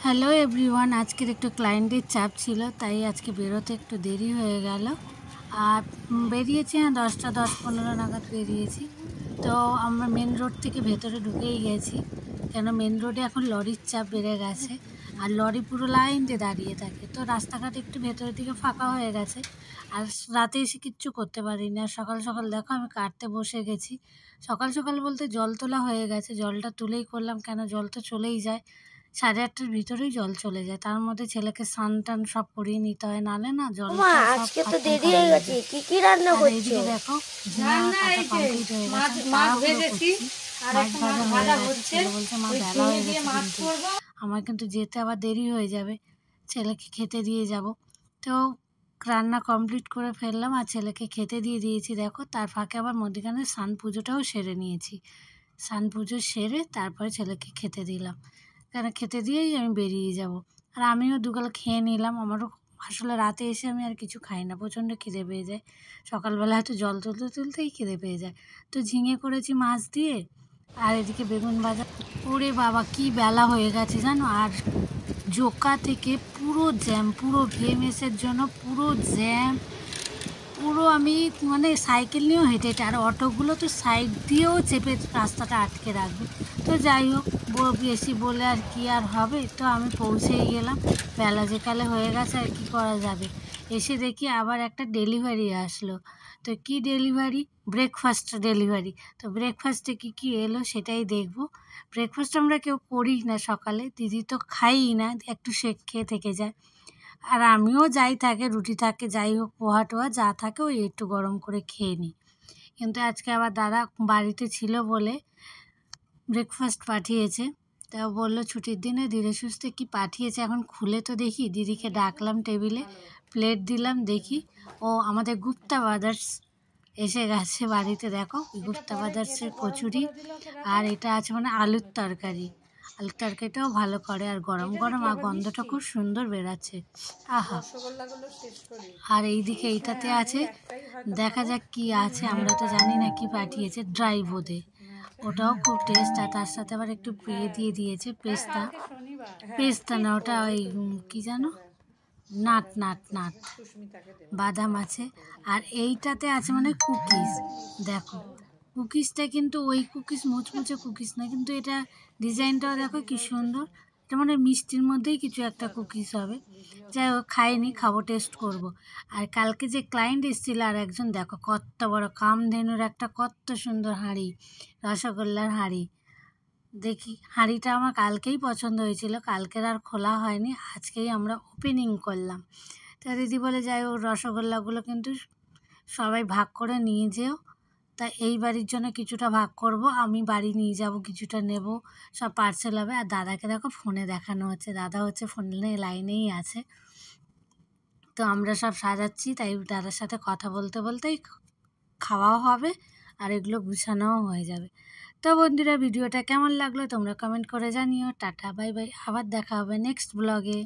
Hello everyone, আজকের একটু ক্লায়েন্টের চাপ ছিল, তাই আজকে বেরোতে একটু দেরি হয়ে গেল। আর বেরিয়েছি 10টা 10-15 নাগাদ বেরিয়েছি। তো আমরা মেন রোড থেকে ভেতরে ঢুকেই গেছি, কেন মেন রোডে এখন লরির চাপ বেড়ে গেছে আর লরি পুরো লাইন দিয়ে দাঁড়িয়ে থাকে। তো রাস্তাঘাট একটু ভেতরের দিকে ফাঁকা হয়ে গেছে। আর রাতে এসে কিচ্ছু করতে পারিনি। আর সকাল সকাল দেখো আমি কাটতে বসে গেছি। সকাল সকাল বলতে জল তোলা হয়ে গেছে, জলটা তুলেই করলাম, কেন জল তো চলেই যায়, 8:30টার ভিতরেই জল চলে যায়। তার মধ্যে ছেলেকে স্নান টান সব করিয়ে নিতে হয়, নাহলে না জলটা সব আজকে তো দেরি হয়ে গেছে। কি কি রান্না করছো? এইদিকে দেখো ঝিঙা কাটা কমপ্লিট হয়ে গেছে, তাড়াহুড়ো করছি। মাছ ভাজা হয়ে গেছে। ছেলে বলছে মা বেলা হয়ে গেছে, কিন্তু আমার কিন্তু যেতে আবার দেরি হয়ে যাবে, ছেলেকে খেতে দিয়ে যাব। তো রান্না কমপ্লিট করে ফেললাম আর ছেলেকে খেতে দিয়ে দিয়েছি। দেখো তার ফাঁকে আবার মধ্যখানে স্নান পুজোটাও সেরে নিয়েছি। স্নান পুজো সেরে তারপরে ছেলেকে খেতে দিলাম, কেন খেতে দিয়েই আমি বেরিয়ে যাব। আর আমিও দুগাল খেয়ে নিলাম। আমারও আসলে রাতে এসে আমি আর কিছু খাই না, প্রচণ্ড খিদে পেয়ে যায়। সকালবেলা হয়তো জল তুলতে তুলতেই খিদে পেয়ে যায়। তো ঝিঙে করেছি মাছ দিয়ে, আর এদিকে বেগুন ভাজা। ওরে বাবা কি বেলা হয়ে গেছে জানো। আর জোকা থেকে পুরো জ্যাম, পুরো ভিএমএসের জন্য পুরো জ্যাম। পুরো আমি মানে সাইকেল নিয়েও হেঁটে হেঁটে, আর অটোগুলো তো সাইড দিয়েও চেপে রাস্তাটা আটকে রাখবে। তো যাই হোক, বেশি বলে আর কি আর হবে। তো আমি পৌঁছেই গেলাম, বেলা যেকালে হয়ে গেছে, আর কি করা যাবে। এসে দেখি আবার একটা ডেলিভারি আসলো। তো কি ডেলিভারি? Breakfast delivery. তো ব্রেকফাস্টে কি কি এলো সেটাই দেখব। ব্রেকফাস্ট আমরা কেউ করি না সকালে, দিদি তো খাই না, একটু শেক খেয়ে থেকে যায়। আর আমিও যাই থাকে, রুটি থাকে, যাই হোক পোহা টোহা যা থাকে ওই একটু গরম করে খেয়ে নিই। কিন্তু আজকে আবার দাদা বাড়িতে ছিল বলে ব্রেকফাস্ট পাঠিয়েছে। তা বললো ছুটির দিনে ধীরে সুস্থে কি পাঠিয়েছে, এখন খুলে তো দেখি। দিদিকে ডাকলাম টেবিলে, প্লেট দিলাম, দেখি ও আমাদের গুপ্তা ব্রাদার্স এসে গেছে বাড়িতে। দেখো গুপ্তা ব্রাদার্সের কচুরি, আর এটা আছে মানে আলুর তরকারি। আলুর তরকারিটাও ভালো করে, আর গরম গরম, আর গন্ধটা খুব সুন্দর বেরাচ্ছে, আহা। আর এইদিকে এইটাতে আছে, দেখা যাক কি আছে, আমরা তো জানি না কি পাঠিয়েছে। ড্রাই বোঁদে, ওটাও খুব টেস্ট। আর তার সাথে আবার একটু দিয়ে দিয়েছে পেস্তা। পেস্তা না, ওটা ওই কি জানো, নাট নাট নাট বাদাম আছে। আর এইটাতে আছে মানে কুকিজ। দেখো কুকিজটা কিন্তু ওই কুকিজ মুচমুচে কুকিজ না, কিন্তু এটা ডিজাইনটাও দেখো কি সুন্দর। এটা মানে মিষ্টির মধ্যেই কিছু একটা কুকিজ হবে। যাই হোক, খাইনি, খাবো, টেস্ট করব। আর কালকে যে ক্লায়েন্ট এসেছিল আর একজন, দেখো কত বড় কামধেনুর একটা কত সুন্দর হাঁড়ি, রসগোল্লার হাঁড়ি। দেখি হাঁড়িটা আমার কালকেই পছন্দ হয়েছিল, কালকের আর খোলা হয়নি, আজকেই আমরা ওপেনিং করলাম। তা দিদি বলে যাই হোক, রসগোল্লাগুলো কিন্তু সবাই ভাগ করে নিয়ে যেও। তা এই বাড়ির জন্য কিছুটা ভাগ করব, আমি বাড়ি নিয়ে যাব, কিছুটা নেব, সব পার্সেল হবে। আর দাদাকে দেখো ফোনে দেখানো হচ্ছে, দাদা হচ্ছে ফোনে লাইনেই আছে। তো আমরা সব সাজাচ্ছি, তাই দাদার সাথে কথা বলতে বলতেই খাওয়াও হবে আর এগুলো গুছানোও হয়ে যাবে। তো বন্ধুরা, ভিডিওটা কেমন লাগলো তোমরা কমেন্ট করে জানিও। টাটা বাই বাই, আবার দেখা হবে নেক্সট ব্লগে।